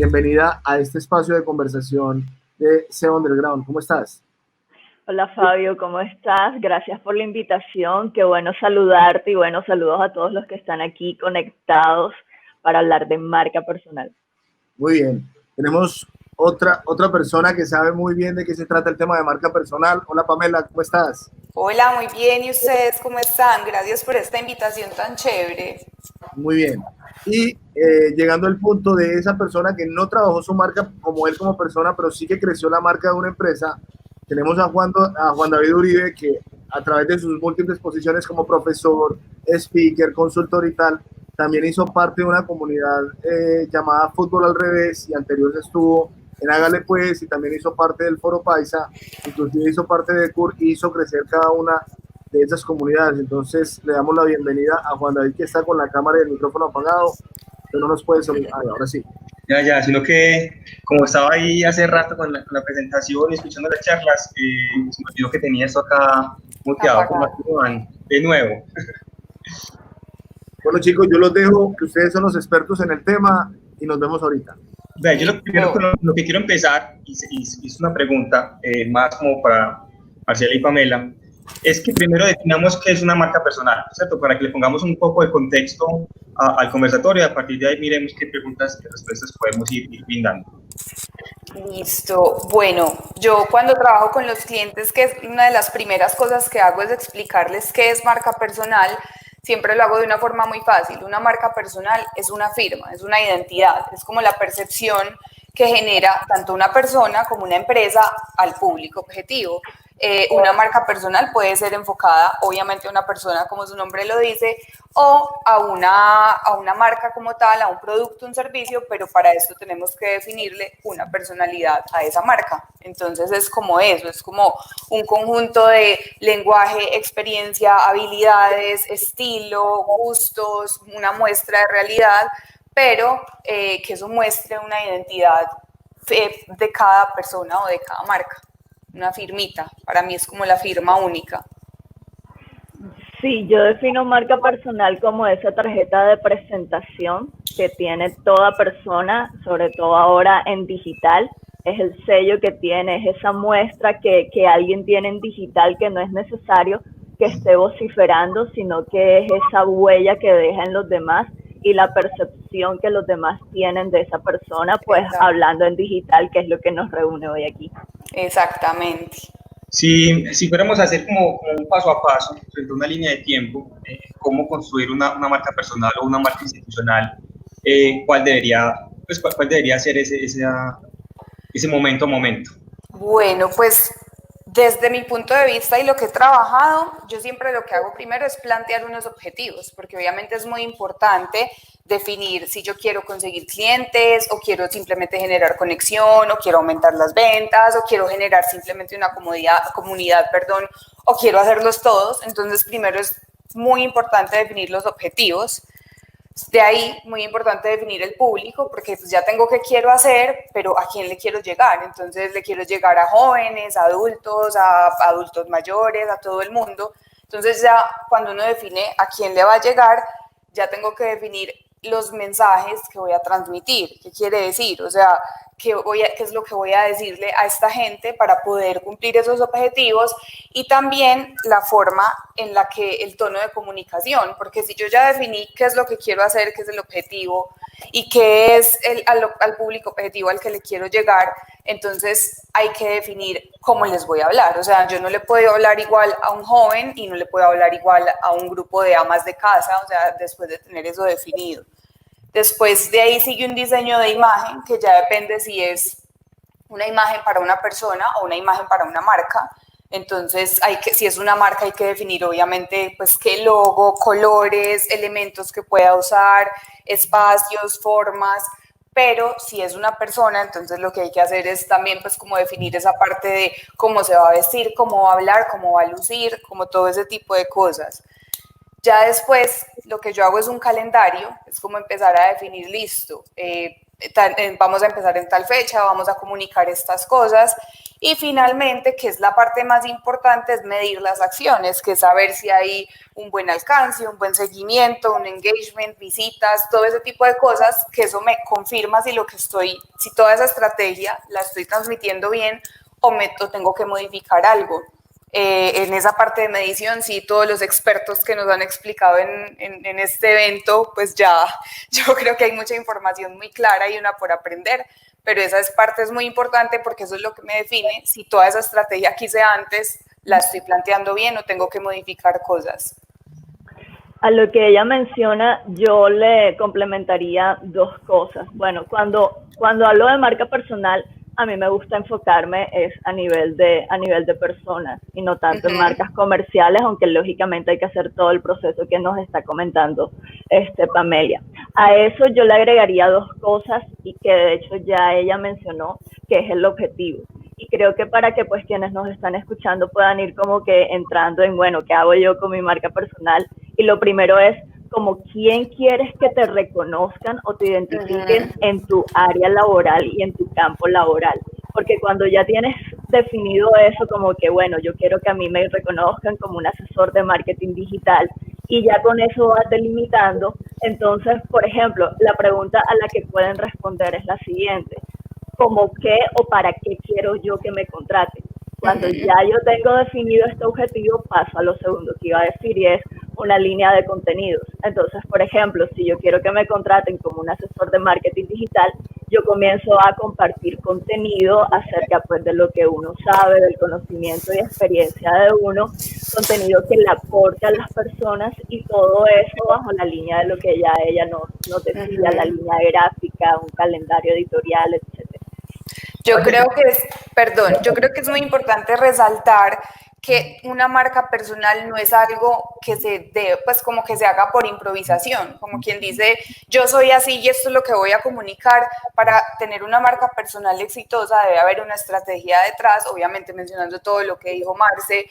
bienvenida a este espacio de conversación de SEO Underground. ¿Cómo estás? Hola Fabio, ¿cómo estás? Gracias por la invitación, qué bueno saludarte y bueno, saludos a todos los que están aquí conectados para hablar de marca personal. Muy bien, tenemos otra persona que sabe muy bien de qué se trata el tema de marca personal. Hola Pamela, ¿cómo estás? Hola, muy bien, ¿y ustedes cómo están? Gracias por esta invitación tan chévere. Muy bien. Y llegando al punto de esa persona que no trabajó su marca como él como persona, pero sí que creció la marca de una empresa, tenemos a Juan David Uribe, que a través de sus múltiples posiciones como profesor, speaker, consultor y tal, también hizo parte de una comunidad llamada Fútbol al Revés, y anterior estuvo en Hágale Pues, y también hizo parte del Foro Paisa, inclusive hizo parte de CUR y hizo crecer cada una de esas comunidades. Entonces le damos la bienvenida a Juan David, que está con la cámara y el micrófono apagado, pero no nos puede salir. Ahora sí. Ya, sino que como estaba ahí hace rato con la presentación y escuchando las charlas, se me olvidó que tenía esto acá muteado. De nuevo. Bueno chicos, yo los dejo, que ustedes son los expertos en el tema y nos vemos ahorita. Vea, yo lo que quiero empezar, y es una pregunta más como para Marcela y Pamela, es que primero definamos qué es una marca personal, ¿cierto? Para que le pongamos un poco de contexto al conversatorio y a partir de ahí miremos qué preguntas y respuestas podemos ir brindando. Listo. Bueno, yo cuando trabajo con los clientes, que es una de las primeras cosas que hago es explicarles qué es marca personal. Siempre lo hago de una forma muy fácil. Una marca personal es una firma, es una identidad, es como la percepción que genera tanto una persona como una empresa al público objetivo. Una marca personal puede ser enfocada, obviamente, a una persona, como su nombre lo dice, o a una marca como tal, a un producto, un servicio, pero para esto tenemos que definirle una personalidad a esa marca. Entonces es como eso, es como un conjunto de lenguaje, experiencia, habilidades, estilo, gustos, una muestra de realidad, pero que eso muestre una identidad de cada persona o de cada marca. Una firmita, para mí es como la firma única. Sí, yo defino marca personal como esa tarjeta de presentación que tiene toda persona, sobre todo ahora en digital. Es el sello que tiene, es esa muestra que alguien tiene en digital, que no es necesario que esté vociferando, sino que es esa huella que deja en los demás y la percepción que los demás tienen de esa persona, pues hablando en digital, que es lo que nos reúne hoy aquí. Exactamente. Si fuéramos a hacer como un paso a paso, frente a una línea de tiempo, cómo construir una marca personal o una marca institucional, ¿cuál debería ser ese momento a momento? Bueno, pues desde mi punto de vista y lo que he trabajado, yo siempre lo que hago primero es plantear unos objetivos, porque obviamente es muy importante definir si yo quiero conseguir clientes o quiero simplemente generar conexión o quiero aumentar las ventas o quiero generar simplemente una comunidad, o quiero hacerlos todos. Entonces, primero es muy importante definir los objetivos. De ahí, muy importante definir el público, porque pues ya tengo qué quiero hacer, pero ¿a quién le quiero llegar? Entonces, le quiero llegar a jóvenes, a adultos mayores, a todo el mundo. Entonces, ya cuando uno define a quién le va a llegar, ya tengo que definir los mensajes que voy a transmitir. ¿Qué quiere decir? O sea, qué es lo que voy a decirle a esta gente para poder cumplir esos objetivos, y también la forma en la que el tono de comunicación, porque si yo ya definí qué es lo que quiero hacer, qué es el objetivo y qué es al público objetivo al que le quiero llegar, entonces hay que definir cómo les voy a hablar. O sea, yo no le puedo hablar igual a un joven y no le puedo hablar igual a un grupo de amas de casa, o sea, después de tener eso definido. Después de ahí sigue un diseño de imagen, que ya depende si es una imagen para una persona o una imagen para una marca. Entonces, si es una marca, hay que definir obviamente pues qué logo, colores, elementos que pueda usar, espacios, formas. Pero si es una persona, entonces lo que hay que hacer es también pues como definir esa parte de cómo se va a vestir, cómo va a hablar, cómo va a lucir, como todo ese tipo de cosas. Ya después, lo que yo hago es un calendario, es como empezar a definir, listo, vamos a empezar en tal fecha, vamos a comunicar estas cosas. Y finalmente, que es la parte más importante, es medir las acciones, que es saber si hay un buen alcance, un buen seguimiento, un engagement, visitas, todo ese tipo de cosas, que eso me confirma si si toda esa estrategia la estoy transmitiendo bien o tengo que modificar algo. En esa parte de medición, sí, todos los expertos que nos han explicado en este evento, pues ya yo creo que hay mucha información muy clara y una por aprender, pero esa parte es muy importante porque eso es lo que me define si toda esa estrategia que hice antes la estoy planteando bien o tengo que modificar cosas. A lo que ella menciona, yo le complementaría dos cosas. Bueno, cuando hablo de marca personal, a mí me gusta enfocarme es a nivel de personas y no tanto en marcas comerciales, aunque lógicamente hay que hacer todo el proceso que nos está comentando Pamelia. A eso yo le agregaría dos cosas y que de hecho ya ella mencionó, que es el objetivo. Y creo que para que pues quienes nos están escuchando puedan ir como que entrando en, bueno, ¿qué hago yo con mi marca personal? Y lo primero es como quién quieres que te reconozcan o te identifiquen en tu área laboral y en tu campo laboral. Porque cuando ya tienes definido eso, como que, bueno, yo quiero que a mí me reconozcan como un asesor de marketing digital y ya con eso vas delimitando, entonces, por ejemplo, la pregunta a la que pueden responder es la siguiente: ¿cómo qué o para qué quiero yo que me contraten? Cuando ya yo tengo definido este objetivo, paso a lo segundo que iba a decir, y es una línea de contenidos. Entonces, por ejemplo, si yo quiero que me contraten como un asesor de marketing digital, yo comienzo a compartir contenido acerca pues de lo que uno sabe, del conocimiento y experiencia de uno, contenido que le aporte a las personas, y todo eso bajo la línea de lo que ya ella nos decía, la línea gráfica, un calendario editorial, etc. Yo creo que es muy importante resaltar que una marca personal no es algo que pues como que se haga por improvisación, como quien dice, yo soy así y esto es lo que voy a comunicar. Para tener una marca personal exitosa debe haber una estrategia detrás, obviamente mencionando todo lo que dijo Marce,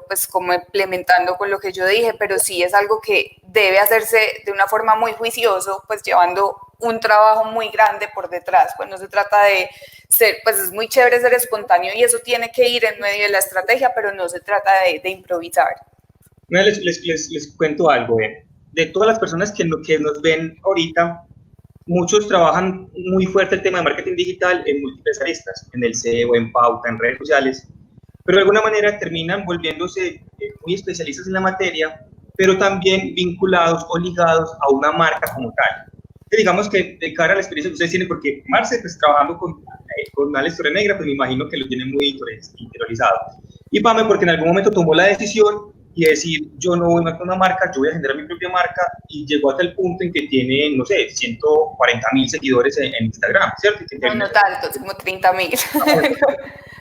pues como implementando con lo que yo dije, pero sí es algo que debe hacerse de una forma muy juicioso, pues llevando un trabajo muy grande por detrás. Pues no se trata de ser, pues es muy chévere ser espontáneo y eso tiene que ir en medio de la estrategia, pero no se trata de improvisar. Les cuento algo. De todas las personas que nos ven ahorita, muchos trabajan muy fuerte el tema de marketing digital en múltiples aristas, en el SEO, en pauta, en redes sociales, pero de alguna manera terminan volviéndose muy especialistas en la materia, pero también vinculados o ligados a una marca como tal. Digamos que de cara a la experiencia que ustedes tienen, porque Marce, pues trabajando con Alex Torrenegra, pues me imagino que lo tiene muy interiorizado. Y Pame, porque en algún momento tomó la decisión y decir, yo no voy más con una marca, yo voy a generar mi propia marca, y llegó hasta el punto en que tiene, no sé, 140,000 seguidores en Instagram, ¿cierto? No tanto, como 30,000.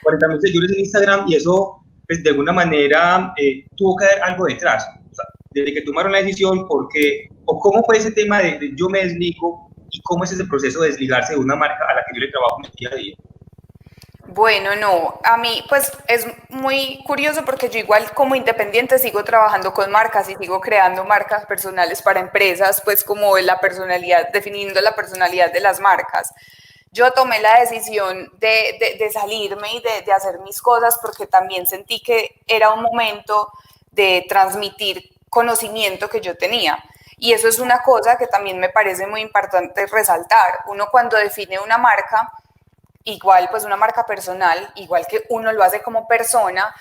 40,000 seguidores en Instagram, y eso, pues de alguna manera, tuvo que haber algo detrás. O sea, desde que tomaron la decisión, o cómo fue ese tema de yo me desligo, y cómo es ese proceso de desligarse de una marca a la que yo le trabajo en el día a día. Bueno, no, a mí pues es muy curioso porque yo igual como independiente sigo trabajando con marcas y sigo creando marcas personales para empresas, pues como la personalidad, definiendo la personalidad de las marcas. Yo tomé la decisión de salirme y de hacer mis cosas porque también sentí que era un momento de transmitir conocimiento que yo tenía. Y eso es una cosa que también me parece muy importante resaltar. Uno cuando define una marca, igual pues una marca personal, igual que uno lo hace como persona,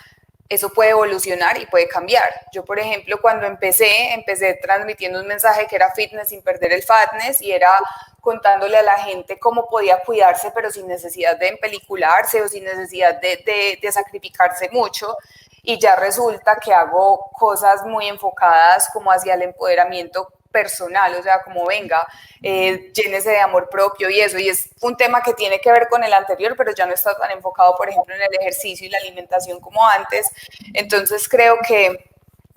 eso puede evolucionar y puede cambiar. Yo, por ejemplo, cuando empecé transmitiendo un mensaje que era fitness sin perder el fatness, y era contándole a la gente cómo podía cuidarse, pero sin necesidad de empelicularse o sin necesidad de sacrificarse mucho. Y ya resulta que hago cosas muy enfocadas como hacia el empoderamiento personal, o sea, como venga, llénese de amor propio y eso, y es un tema que tiene que ver con el anterior, pero ya no está tan enfocado, por ejemplo, en el ejercicio y la alimentación como antes. Entonces creo que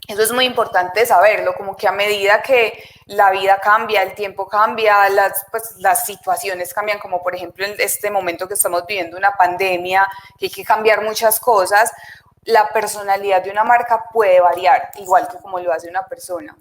eso es muy importante saberlo, como que a medida que la vida cambia, el tiempo cambia, las situaciones cambian, como por ejemplo en este momento que estamos viviendo una pandemia, que hay que cambiar muchas cosas, la personalidad de una marca puede variar, igual que como lo hace una persona.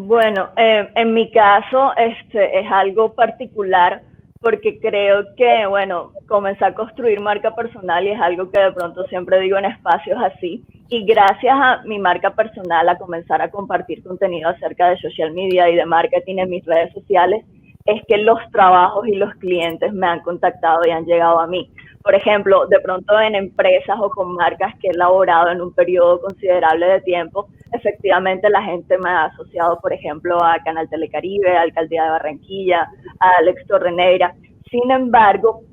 Bueno, en mi caso es algo particular porque creo que, bueno, comencé a construir marca personal y es algo que de pronto siempre digo en espacios así. Y gracias a mi marca personal, a comenzar a compartir contenido acerca de social media y de marketing en mis redes sociales, es que los trabajos y los clientes me han contactado y han llegado a mí. Por ejemplo, de pronto en empresas o con marcas que he elaborado en un periodo considerable de tiempo, efectivamente la gente me ha asociado, por ejemplo, a Canal Telecaribe, a Alcaldía de Barranquilla, a Alex Torreneira. Sin embargo,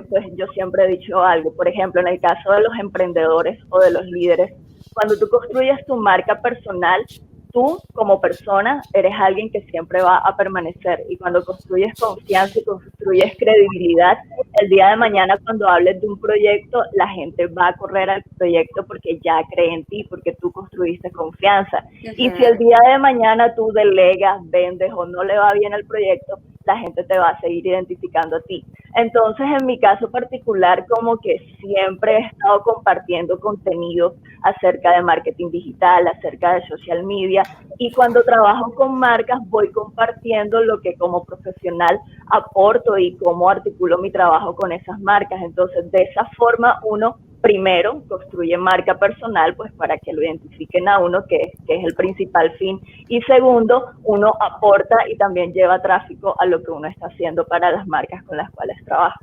pues yo siempre he dicho algo, por ejemplo, en el caso de los emprendedores o de los líderes, cuando tú construyes tu marca personal, tú como persona eres alguien que siempre va a permanecer, y cuando construyes confianza y construyes credibilidad, el día de mañana cuando hables de un proyecto, la gente va a correr al proyecto porque ya cree en ti, porque tú construiste confianza. Y si el día de mañana tú delegas, vendes o no le va bien el proyecto, la gente te va a seguir identificando a ti. Entonces, en mi caso particular, como que siempre he estado compartiendo contenido acerca de marketing digital, acerca de social media, y cuando trabajo con marcas voy compartiendo lo que como profesional aporto y cómo articulo mi trabajo con esas marcas. Entonces, de esa forma uno primero construye marca personal, pues para que lo identifiquen a uno, que es el principal fin, y segundo, uno aporta y también lleva tráfico a lo que uno está haciendo para las marcas con las cuales trabaja.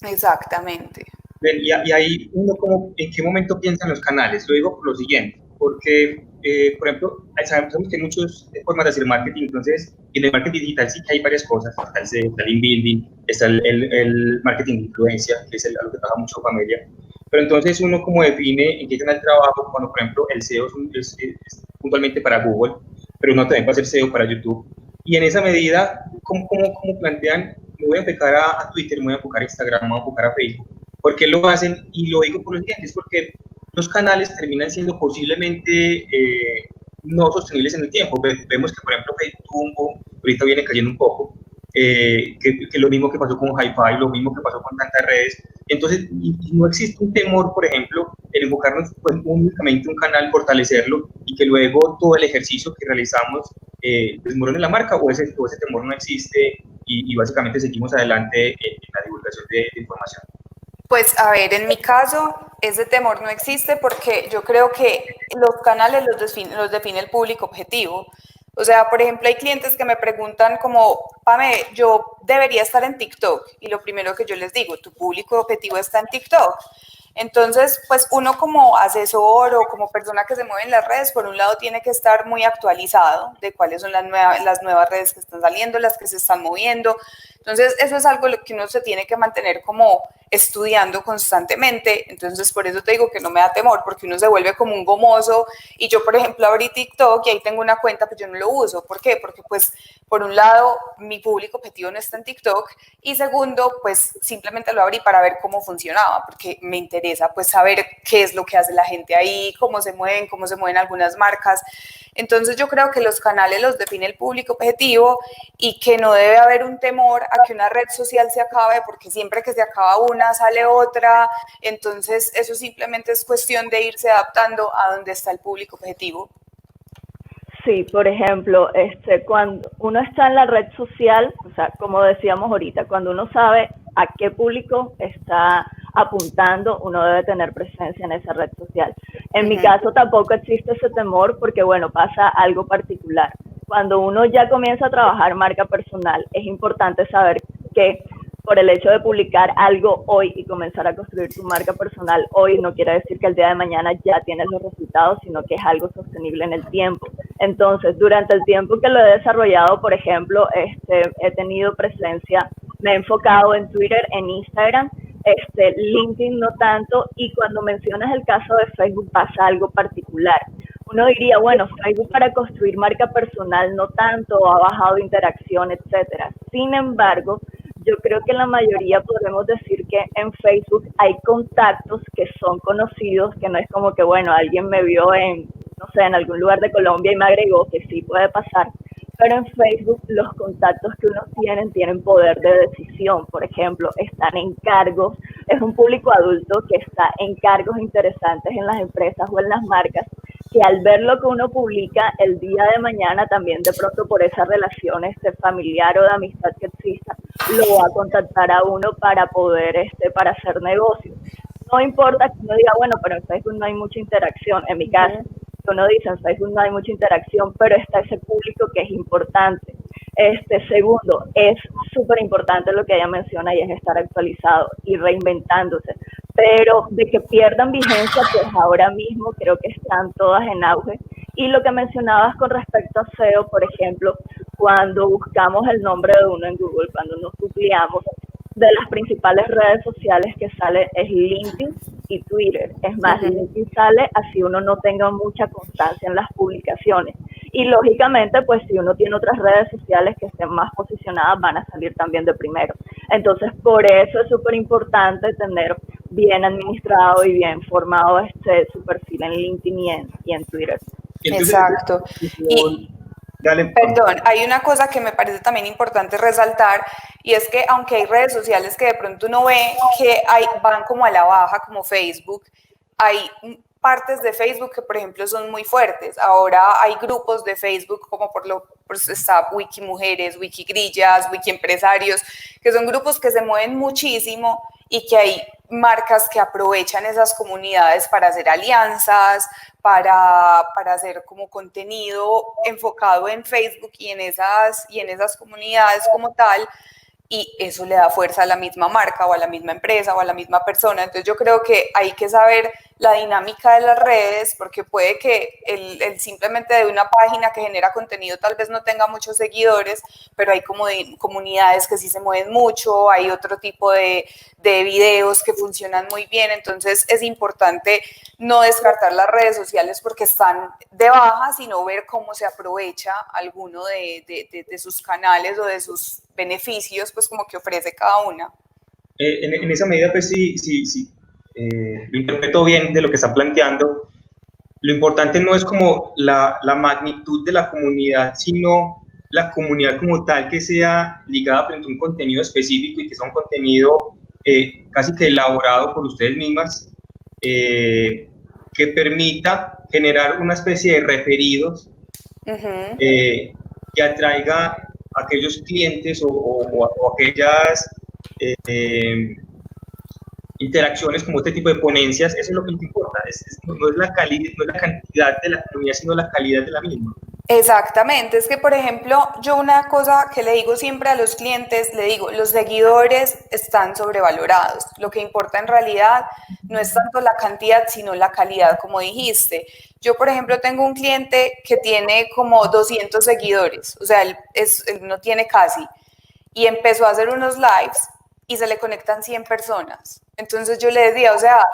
Exactamente. Y ahí uno como, ¿en qué momento piensa en los canales? Lo digo por lo siguiente, porque, por ejemplo, sabemos que hay muchas formas de hacer marketing, entonces en el marketing digital sí que hay varias cosas, está el inbuilding, está el marketing de influencia, que es a lo que trabaja mucho familia. Pero entonces uno como define en qué canal trabajo, cuando por ejemplo el SEO es puntualmente para Google, pero uno también puede hacer SEO para YouTube. Y en esa medida, ¿cómo plantean? Me voy a enfocar a Twitter, me voy a enfocar a Instagram, me voy a enfocar a Facebook. ¿Por qué lo hacen? Y lo digo por lo siguiente, es porque los canales terminan siendo posiblemente no sostenibles en el tiempo. Vemos que por ejemplo Facebook ahorita viene cayendo un poco. Que lo mismo que pasó con Hi-Fi, lo mismo que pasó con tantas redes. Entonces, no existe un temor, por ejemplo, en enfocarnos pues, únicamente un canal, fortalecerlo y que luego todo el ejercicio que realizamos desmorone la marca, o ese temor no existe y básicamente seguimos adelante en la divulgación de información. Pues a ver, en mi caso, ese temor no existe porque yo creo que los canales los define el público objetivo. O sea, por ejemplo, hay clientes que me preguntan como, Pame, yo debería estar en TikTok. Y lo primero que yo les digo, tu público objetivo está en TikTok. Entonces, pues uno como asesor o como persona que se mueve en las redes, por un lado tiene que estar muy actualizado de cuáles son las nuevas redes que están saliendo, las que se están moviendo. Entonces, eso es algo que uno se tiene que mantener como estudiando constantemente. Entonces, por eso te digo que no me da temor, porque uno se vuelve como un gomoso. Y yo, por ejemplo, abrí TikTok y ahí tengo una cuenta, pero yo no lo uso. ¿Por qué? Porque, pues, por un lado, mi público objetivo no está en TikTok, y segundo, pues, simplemente lo abrí para ver cómo funcionaba, porque me interesa, pues, saber qué es lo que hace la gente ahí, cómo se mueven algunas marcas. Entonces, yo creo que los canales los define el público objetivo y que no debe haber un temor a que una red social se acabe, porque siempre que se acaba una, sale otra. Entonces, eso simplemente es cuestión de irse adaptando a donde está el público objetivo. Sí, por ejemplo, cuando uno está en la red social, o sea, como decíamos ahorita, cuando uno sabe a qué público está apuntando, uno debe tener presencia en esa red social. En mi caso tampoco existe ese temor porque, bueno, pasa algo particular. Cuando uno ya comienza a trabajar marca personal, es importante saber que por el hecho de publicar algo hoy y comenzar a construir tu marca personal hoy, no quiere decir que el día de mañana ya tienes los resultados, sino que es algo sostenible en el tiempo. Entonces, durante el tiempo que lo he desarrollado, por ejemplo, he tenido presencia, me he enfocado en Twitter, en Instagram, LinkedIn no tanto, y cuando mencionas el caso de Facebook pasa algo particular. Uno diría, bueno, Facebook para construir marca personal no tanto, ha bajado interacción, etcétera. Sin embargo, yo creo que la mayoría podemos decir que en Facebook hay contactos que son conocidos, que no es como que, bueno, alguien me vio en algún lugar de Colombia y me agregó, que sí puede pasar. Pero en Facebook los contactos que uno tienen poder de decisión. Por ejemplo, están en cargos, es un público adulto que está en cargos interesantes en las empresas o en las marcas, que al ver lo que uno publica el día de mañana, también de pronto por esa relación familiar o de amistad que exista, lo va a contactar a uno para poder, para hacer negocios. No importa que uno diga, bueno, pero en Facebook no hay mucha interacción. En mi caso, uno dice, en Facebook no hay mucha interacción, pero está ese público que es importante. Segundo, es súper importante lo que ella menciona y es estar actualizado y reinventándose. Pero de que pierdan vigencia, pues ahora mismo creo que están todas en auge. Y lo que mencionabas con respecto a SEO, por ejemplo, cuando buscamos el nombre de uno en Google, cuando nos googleamos, de las principales redes sociales que sale es LinkedIn y Twitter. Es más, LinkedIn sale así uno no tenga mucha constancia en las publicaciones. Y lógicamente, pues si uno tiene otras redes sociales que estén más posicionadas, van a salir también de primero. Entonces, por eso es súper importante tener bien administrado y bien formado su perfil en LinkedIn y en Twitter. Exacto. Y perdón, hay una cosa que me parece también importante resaltar, y es que aunque hay redes sociales que de pronto uno ve que van como a la baja, como Facebook, hay partes de Facebook que, por ejemplo, son muy fuertes. Ahora hay grupos de Facebook como está Wikimujeres, Wikigrillas, Wikiempresarios, que son grupos que se mueven muchísimo y que hay marcas que aprovechan esas comunidades para hacer alianzas, para hacer como contenido enfocado en Facebook y en esas comunidades como tal, y eso le da fuerza a la misma marca o a la misma empresa o a la misma persona. Entonces yo creo que hay que saber la dinámica de las redes, porque puede que el simplemente de una página que genera contenido tal vez no tenga muchos seguidores, pero hay como comunidades que sí se mueven mucho, hay otro tipo de videos que funcionan muy bien. Entonces es importante no descartar las redes sociales porque están de baja, sino ver cómo se aprovecha alguno de sus canales o de sus beneficios, pues como que ofrece cada una. En esa medida, pues sí, lo interpreto bien de lo que está planteando. Lo importante no es como la magnitud de la comunidad, sino la comunidad como tal que sea ligada frente a un contenido específico y que sea un contenido casi que elaborado por ustedes mismas, que permita generar una especie de referidos que atraiga a aquellos clientes o aquellas interacciones como este tipo de ponencias. Eso es lo que nos importa. No es la cantidad de la comunidad, sino la calidad de la misma. Exactamente, es que por ejemplo, yo una cosa que le digo siempre a los clientes, le digo, los seguidores están sobrevalorados. Lo que importa en realidad no es tanto la cantidad, sino la calidad, como dijiste. Yo, por ejemplo, tengo un cliente que tiene como 200 seguidores, o sea, él no tiene casi, y empezó a hacer unos lives y se le conectan 100 personas. Entonces yo le decía, o sea,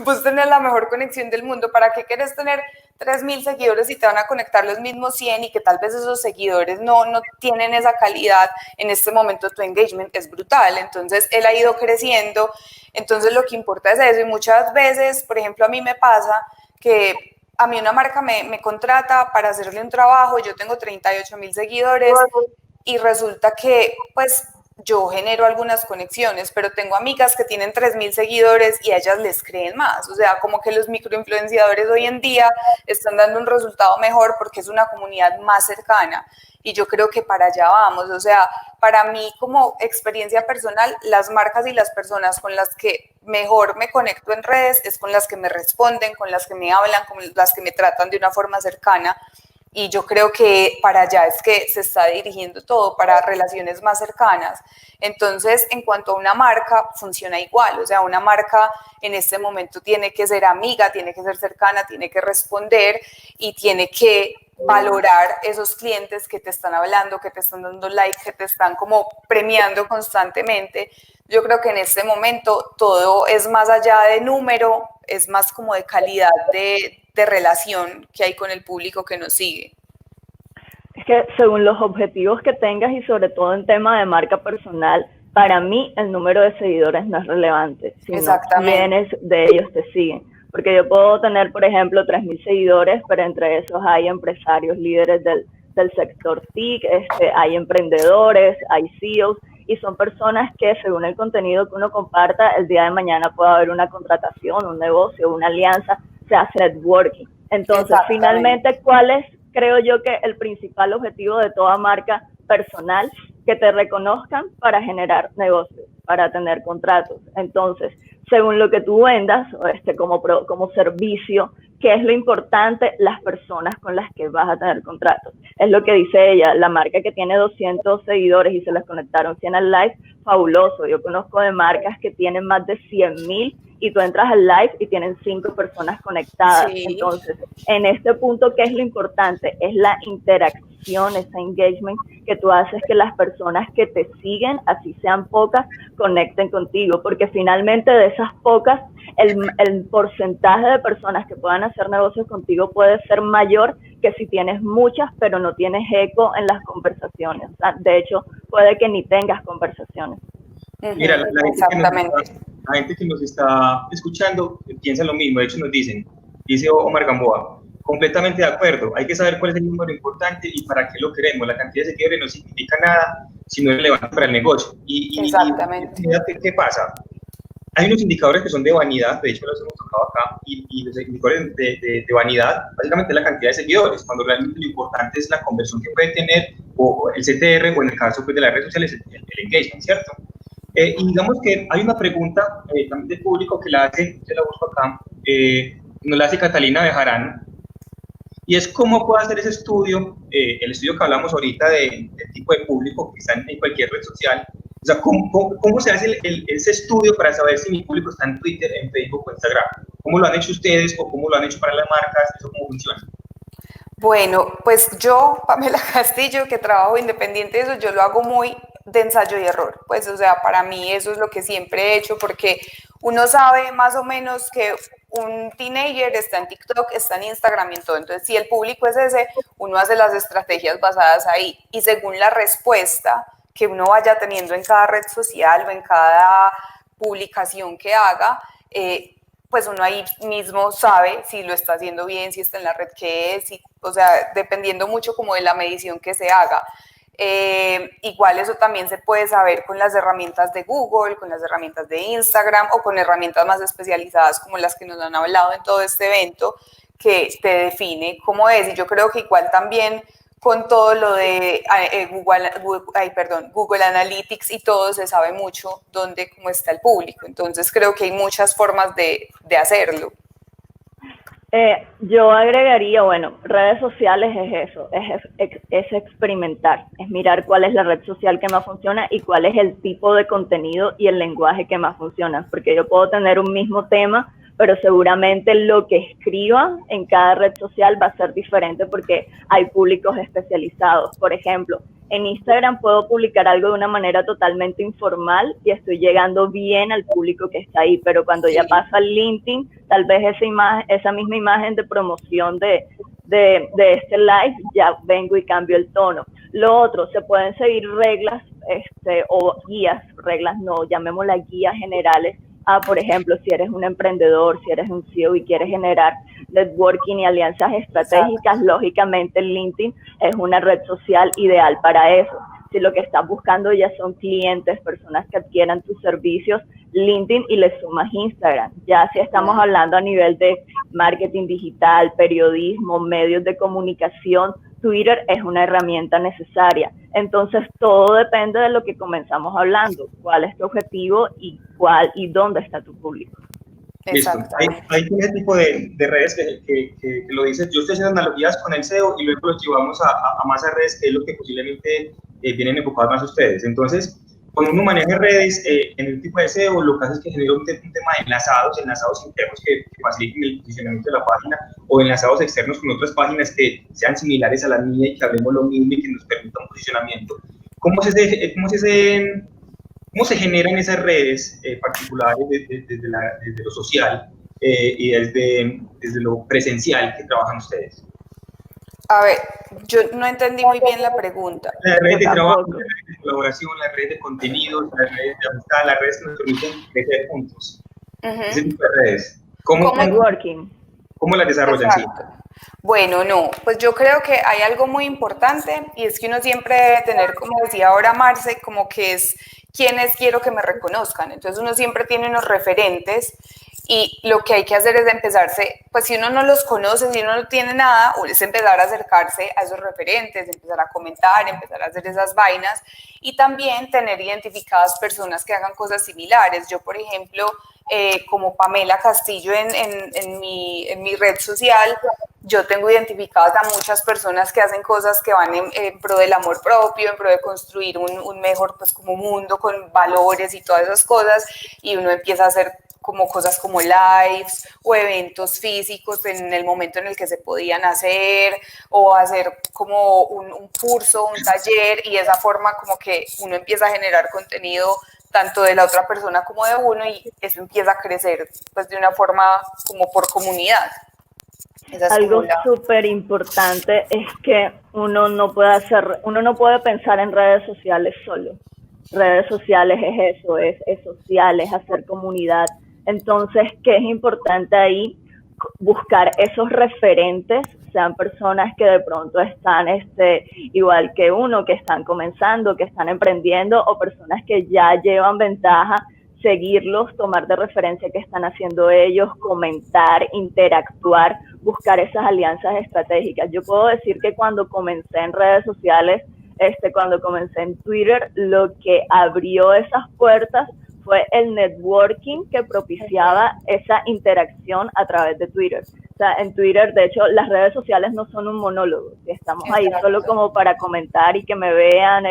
pues tener la mejor conexión del mundo, ¿para qué quieres tener 3.000 seguidores y te van a conectar los mismos 100 y que tal vez esos seguidores no tienen esa calidad? En este momento tu engagement es brutal, entonces él ha ido creciendo. Entonces lo que importa es eso, y muchas veces, por ejemplo, a mí me pasa que a mí una marca me contrata para hacerle un trabajo, yo tengo 38.000 seguidores y resulta que pues yo genero algunas conexiones, pero tengo amigas que tienen 3.000 seguidores y a ellas les creen más. O sea, como que los microinfluenciadores hoy en día están dando un resultado mejor porque es una comunidad más cercana. Y yo creo que para allá vamos. O sea, para mí como experiencia personal, las marcas y las personas con las que mejor me conecto en redes es con las que me responden, con las que me hablan, con las que me tratan de una forma cercana. Y yo creo que para allá es que se está dirigiendo todo, para relaciones más cercanas. Entonces, en cuanto a una marca, funciona igual. O sea, una marca en este momento tiene que ser amiga, tiene que ser cercana, tiene que responder y tiene que valorar esos clientes que te están hablando, que te están dando like, que te están como premiando constantemente. Yo creo que en este momento todo es más allá de número, es más como de calidad de relación que hay con el público que nos sigue. Es que según los objetivos que tengas y sobre todo en tema de marca personal, para mí el número de seguidores no es relevante, sino quiénes de ellos te siguen. Porque yo puedo tener, por ejemplo, 3.000 seguidores, pero entre esos hay empresarios líderes del sector TIC, hay emprendedores, hay CEOs, y son personas que según el contenido que uno comparta, el día de mañana puede haber una contratación, un negocio, una alianza, se hace networking. Entonces, finalmente, ¿cuál es, creo yo, que el principal objetivo de toda marca personal? Que te reconozcan para generar negocios, para tener contratos. Entonces, según lo que tú vendas, como servicio, ¿qué es lo importante? Las personas con las que vas a tener contratos. Es lo que dice ella, la marca que tiene 200 seguidores y se les conectaron 100 al live, fabuloso. Yo conozco de marcas que tienen más de 100,000 y tú entras al live y tienen 5 personas conectadas. Sí. Entonces, en este punto, ¿qué es lo importante? Es la interacción, ese engagement que tú haces, que las personas que te siguen, así sean pocas, conecten contigo, porque finalmente de esas pocas, el porcentaje de personas que puedan hacer negocios contigo puede ser mayor que si tienes muchas, pero no tienes eco en las conversaciones. O sea, de hecho, puede que ni tengas conversaciones. Mira, la gente que nos está escuchando piensa lo mismo. De hecho, dice Omar Gamboa, completamente de acuerdo. Hay que saber cuál es el número importante y para qué lo queremos. La cantidad de seguidores no significa nada si no es relevante para el negocio. Exactamente. ¿Qué pasa? Hay unos indicadores que son de vanidad, de hecho los hemos tocado acá, y los indicadores de vanidad, básicamente la cantidad de seguidores, cuando realmente lo importante es la conversión que puede tener, o el CTR, o en el caso pues, de las redes sociales, el engagement, ¿cierto? Y digamos que hay una pregunta también del público que la hace, yo la busco acá, nos la hace Catalina Bejarano, y es cómo puedo hacer ese estudio, el estudio que hablamos ahorita del tipo de público que está en cualquier red social. O sea, ¿cómo se hace ese estudio para saber si mi público está en Twitter, en Facebook o Instagram? ¿Cómo lo han hecho ustedes o cómo lo han hecho para las marcas? ¿Eso cómo funciona? Bueno, pues yo, Pamela Castillo, que trabajo independiente de eso, yo lo hago muy de ensayo y error. Pues, o sea, para mí eso es lo que siempre he hecho, porque uno sabe más o menos que un teenager está en TikTok, está en Instagram y en todo. Entonces, si el público es ese, uno hace las estrategias basadas ahí. Y según la respuesta que uno vaya teniendo en cada red social o en cada publicación que haga, pues uno ahí mismo sabe si lo está haciendo bien, si está en la red que es, o sea, dependiendo mucho como de la medición que se haga. Igual eso también se puede saber con las herramientas de Google, con las herramientas de Instagram o con herramientas más especializadas como las que nos han hablado en todo este evento, que te define cómo es. Y yo creo que igual también con todo lo de Google Analytics y todo, se sabe mucho cómo está el público. Entonces creo que hay muchas formas de hacerlo. Yo agregaría, bueno, redes sociales es eso, es experimentar, es mirar cuál es la red social que más funciona y cuál es el tipo de contenido y el lenguaje que más funciona, porque yo puedo tener un mismo tema, pero seguramente lo que escriba en cada red social va a ser diferente porque hay públicos especializados. Por ejemplo, en Instagram puedo publicar algo de una manera totalmente informal y estoy llegando bien al público que está ahí, pero cuando ya pasa al LinkedIn, tal vez esa misma imagen de promoción de este live, ya vengo y cambio el tono. Lo otro, se pueden seguir reglas o guías, reglas no, llamémoslas guías generales. Por ejemplo, si eres un emprendedor, si eres un CEO y quieres generar networking y alianzas estratégicas, lógicamente LinkedIn es una red social ideal para eso. Si lo que estás buscando ya son clientes, personas que adquieran tus servicios, LinkedIn y le sumas Instagram. Ya si estamos hablando a nivel de marketing digital, periodismo, medios de comunicación, Twitter es una herramienta necesaria. Entonces, todo depende de lo que comenzamos hablando. ¿Cuál es tu objetivo y dónde está tu público? Listo. Hay ese tipo de redes que lo dices. Yo estoy haciendo analogías con el SEO y luego los llevamos a más redes, que es lo que posiblemente vienen enfocados más ustedes. Entonces, cuando uno maneja redes en el tipo de SEO, lo que hace es que genera un tema de enlazados internos que faciliten el posicionamiento de la página, o enlazados externos con otras páginas que sean similares a la mía y que hablemos lo mismo y que nos permita un posicionamiento. ¿Cómo se generan esas redes particulares desde lo social y desde lo presencial que trabajan ustedes? A ver, yo no entendí muy bien la pregunta. Las redes de trabajo, las redes de colaboración, las redes de contenidos, las redes de amistad, las redes que nos permiten crecer juntos. Ese tipo de redes. ¿Cómo las desarrollan? Sí. Bueno, no, pues yo creo que hay algo muy importante y es que uno siempre debe tener, como decía ahora Marce, como que es quienes quiero que me reconozcan. Entonces uno siempre tiene unos referentes Y lo que hay que hacer es empezarse, pues si uno no los conoce, si uno no tiene nada, es empezar a acercarse a esos referentes, empezar a comentar, empezar a hacer esas vainas y también tener identificadas personas que hagan cosas similares. Yo, por ejemplo, como Pamela Castillo en mi red social, yo tengo identificadas a muchas personas que hacen cosas que van en pro del amor propio, en pro de construir un mejor pues como mundo con valores y todas esas cosas, y uno empieza a hacer como cosas como lives o eventos físicos en el momento en el que se podían hacer, o hacer como un curso, un taller, y de esa forma como que uno empieza a generar contenido tanto de la otra persona como de uno, y eso empieza a crecer pues de una forma como por comunidad. Algo súper importante es que uno no puede pensar en redes sociales solo. Redes sociales es eso, es social, es hacer comunidad. Entonces, ¿qué es importante ahí? Buscar esos referentes, sean personas que de pronto están igual que uno, que están comenzando, que están emprendiendo, o personas que ya llevan ventaja, seguirlos, tomar de referencia qué están haciendo ellos, comentar, interactuar, buscar esas alianzas estratégicas. Yo puedo decir que cuando comencé en redes sociales, cuando comencé en Twitter, lo que abrió esas puertas fue el networking que propiciaba esa interacción a través de Twitter. O sea, en Twitter, de hecho, las redes sociales no son un monólogo. Estamos ahí solo como para comentar y que me vean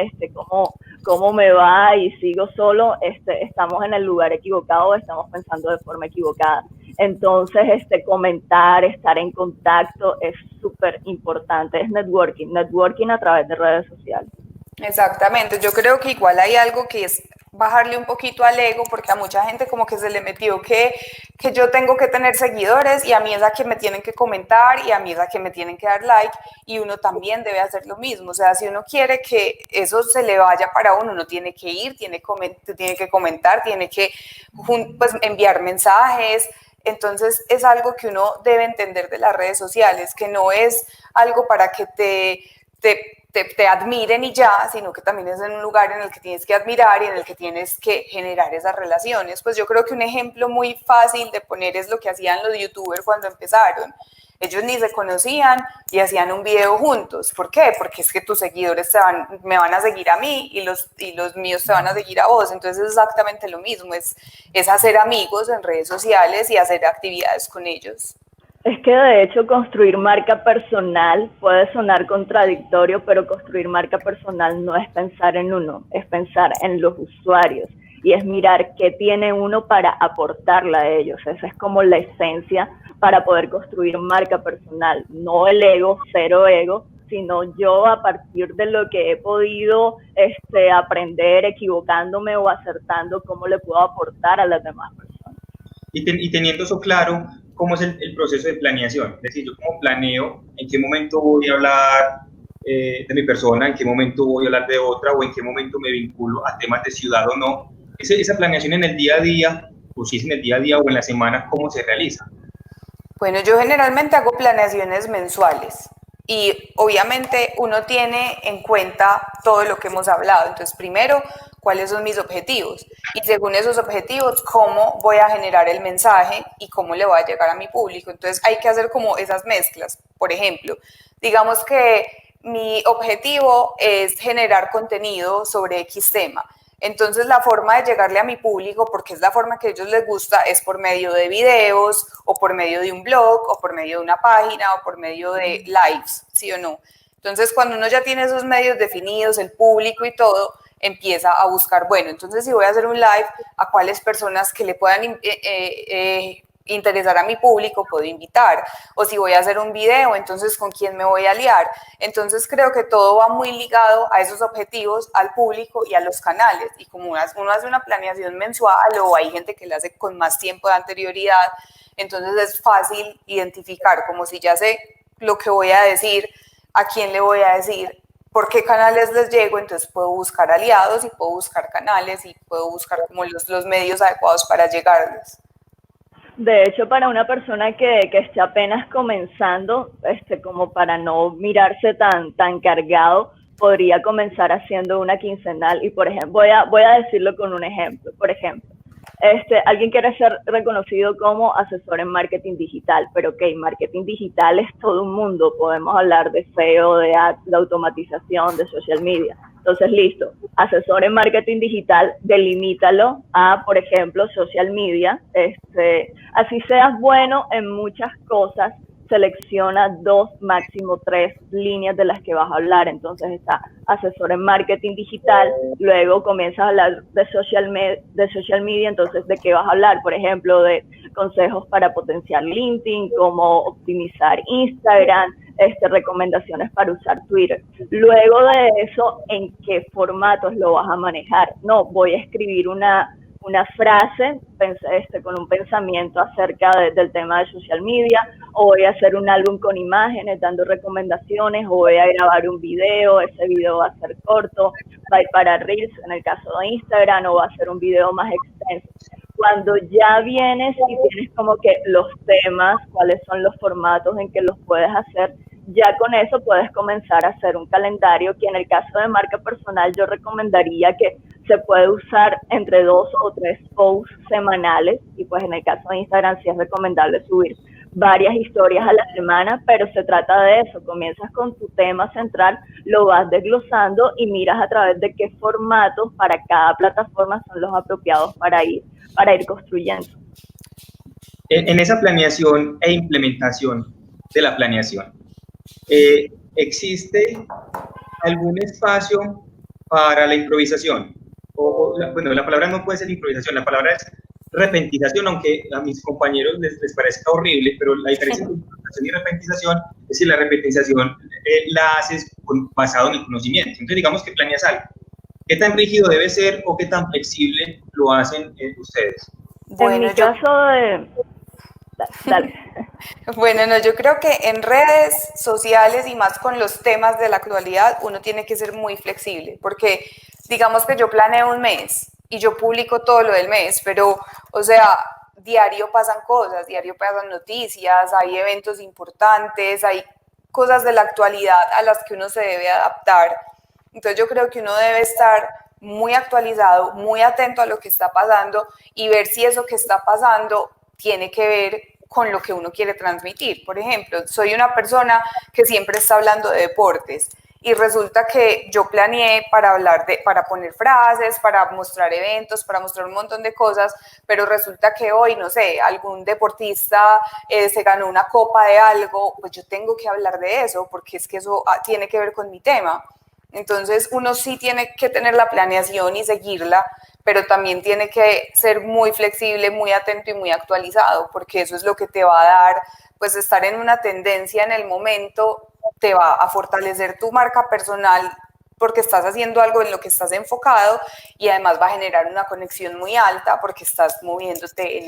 cómo me va y sigo solo. Estamos en el lugar equivocado, estamos pensando de forma equivocada. Entonces, comentar, estar en contacto es súper importante. Es networking a través de redes sociales. Exactamente, yo creo que igual hay algo que es bajarle un poquito al ego, porque a mucha gente como que se le metió que yo tengo que tener seguidores y a mí es a que me tienen que comentar y a mí es a que me tienen que dar like, y uno también debe hacer lo mismo. O sea, si uno quiere que eso se le vaya para uno, uno tiene que ir, tiene que comentar, tiene que pues, enviar mensajes. Entonces es algo que uno debe entender de las redes sociales, que no es algo para que te admiren y ya, sino que también es en un lugar en el que tienes que admirar y en el que tienes que generar esas relaciones. Pues yo creo que un ejemplo muy fácil de poner es lo que hacían los youtubers cuando empezaron. Ellos ni se conocían y hacían un video juntos. ¿Por qué? Porque es que tus seguidores me van a seguir a mí y los míos te van a seguir a vos. Entonces es exactamente lo mismo, es hacer amigos en redes sociales y hacer actividades con ellos. Es que de hecho construir marca personal puede sonar contradictorio, pero construir marca personal no es pensar en uno, es pensar en los usuarios y es mirar qué tiene uno para aportarle a ellos. Esa es como la esencia para poder construir marca personal, no el ego, cero ego, sino yo a partir de lo que he podido aprender, equivocándome o acertando, cómo le puedo aportar a las demás personas. Y teniendo eso claro, ¿cómo es el proceso de planeación? Es decir, yo cómo planeo, en qué momento voy a hablar de mi persona, en qué momento voy a hablar de otra, o en qué momento me vinculo a temas de ciudad o no. Esa planeación en el día a día, o si es en el día a día o en la semana, ¿cómo se realiza? Bueno, yo generalmente hago planeaciones mensuales. Y obviamente uno tiene en cuenta todo lo que hemos hablado. Entonces, primero, cuáles son mis objetivos. Y según esos objetivos, cómo voy a generar el mensaje y cómo le voy a llegar a mi público. Entonces, hay que hacer como esas mezclas. Por ejemplo, digamos que mi objetivo es generar contenido sobre X tema. Entonces la forma de llegarle a mi público, porque es la forma que a ellos les gusta, es por medio de videos, o por medio de un blog, o por medio de una página, o por medio de lives, ¿sí o no? Entonces cuando uno ya tiene esos medios definidos, el público y todo, empieza a buscar, bueno, entonces si voy a hacer un live, ¿a cuáles personas que le puedan interesar a mi público puedo invitar? O si voy a hacer un video, entonces ¿con quién me voy a aliar? Entonces creo que todo va muy ligado a esos objetivos, al público y a los canales. Y como uno hace una planeación mensual, o hay gente que la hace con más tiempo de anterioridad, entonces es fácil identificar, como si ya sé lo que voy a decir, a quién le voy a decir, por qué canales les llego. Entonces puedo buscar aliados y puedo buscar canales y puedo buscar como los medios adecuados para llegarles. De hecho, para una persona que esté apenas comenzando, como para no mirarse tan cargado, podría comenzar haciendo una quincenal. Y por ejemplo, voy a decirlo con un ejemplo. Por ejemplo, Alguien quiere ser reconocido como asesor en marketing digital, pero ok, marketing digital es todo un mundo, podemos hablar de SEO, de ads, de automatización, de social media. Entonces, listo, asesor en marketing digital, delimítalo a, por ejemplo, social media. Así seas bueno en muchas cosas, selecciona 2, máximo 3 líneas de las que vas a hablar. Entonces está asesor en marketing digital, luego comienzas a hablar de social media, entonces ¿de qué vas a hablar? Por ejemplo, de consejos para potenciar LinkedIn, cómo optimizar Instagram, recomendaciones para usar Twitter. Luego de eso, ¿en qué formatos lo vas a manejar? No, voy a escribir una frase con un pensamiento acerca del tema de social media, o voy a hacer un álbum con imágenes dando recomendaciones, o voy a grabar un video, ese video va a ser corto, va a ir para Reels en el caso de Instagram, o va a ser un video más extenso. Cuando ya vienes y tienes como que los temas, cuáles son los formatos en que los puedes hacer, ya con eso puedes comenzar a hacer un calendario que en el caso de marca personal yo recomendaría que se puede usar entre 2 o 3 posts semanales, y pues en el caso de Instagram sí es recomendable subir varias historias a la semana, pero se trata de eso, comienzas con tu tema central, lo vas desglosando y miras a través de qué formatos para cada plataforma son los apropiados para ir construyendo. En esa planeación e implementación de la planeación, ¿existe algún espacio para la improvisación? Bueno, la palabra no puede ser improvisación, la palabra es repentización, aunque a mis compañeros les parezca horrible, pero la diferencia entre improvisación y repentización es que la repentización la haces basado en el conocimiento. Entonces, digamos que planeas algo. ¿Qué tan rígido debe ser o qué tan flexible lo hacen ustedes? Bueno, en mi caso de... Dale. Bueno, no, yo creo que en redes sociales y más con los temas de la actualidad uno tiene que ser muy flexible, porque digamos que yo planeo un mes y yo publico todo lo del mes, pero, o sea, diario pasan cosas, diario pasan noticias, hay eventos importantes, hay cosas de la actualidad a las que uno se debe adaptar. Entonces yo creo que uno debe estar muy actualizado, muy atento a lo que está pasando y ver si eso que está pasando tiene que ver con lo que uno quiere transmitir. Por ejemplo, soy una persona que siempre está hablando de deportes y resulta que yo planeé para poner frases, para mostrar eventos, para mostrar un montón de cosas, pero resulta que hoy, no sé, algún deportista se ganó una copa de algo, pues yo tengo que hablar de eso porque es que eso tiene que ver con mi tema. Entonces uno sí tiene que tener la planeación y seguirla, pero también tiene que ser muy flexible, muy atento y muy actualizado, porque eso es lo que te va a dar, pues estar en una tendencia en el momento, te va a fortalecer tu marca personal porque estás haciendo algo en lo que estás enfocado y además va a generar una conexión muy alta porque estás moviéndote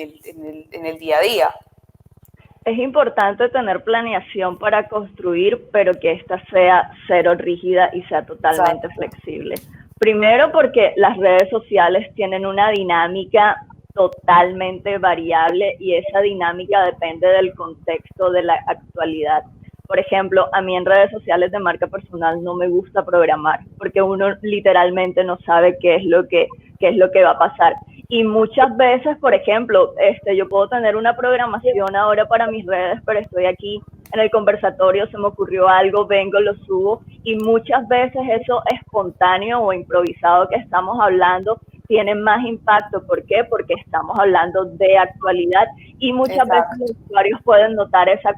en el día a día. Es importante tener planeación para construir, pero que esta sea cero rígida y sea totalmente flexible. Primero porque las redes sociales tienen una dinámica totalmente variable y esa dinámica depende del contexto de la actualidad. Por ejemplo, a mí en redes sociales de marca personal no me gusta programar porque uno literalmente no sabe qué es lo que va a pasar. Y muchas veces, por ejemplo, yo puedo tener una programación ahora para mis redes, pero estoy aquí en el conversatorio, se me ocurrió algo, vengo, lo subo, y muchas veces eso espontáneo o improvisado que estamos hablando tiene más impacto. ¿Por qué? Porque estamos hablando de actualidad y muchas veces los usuarios pueden notar esa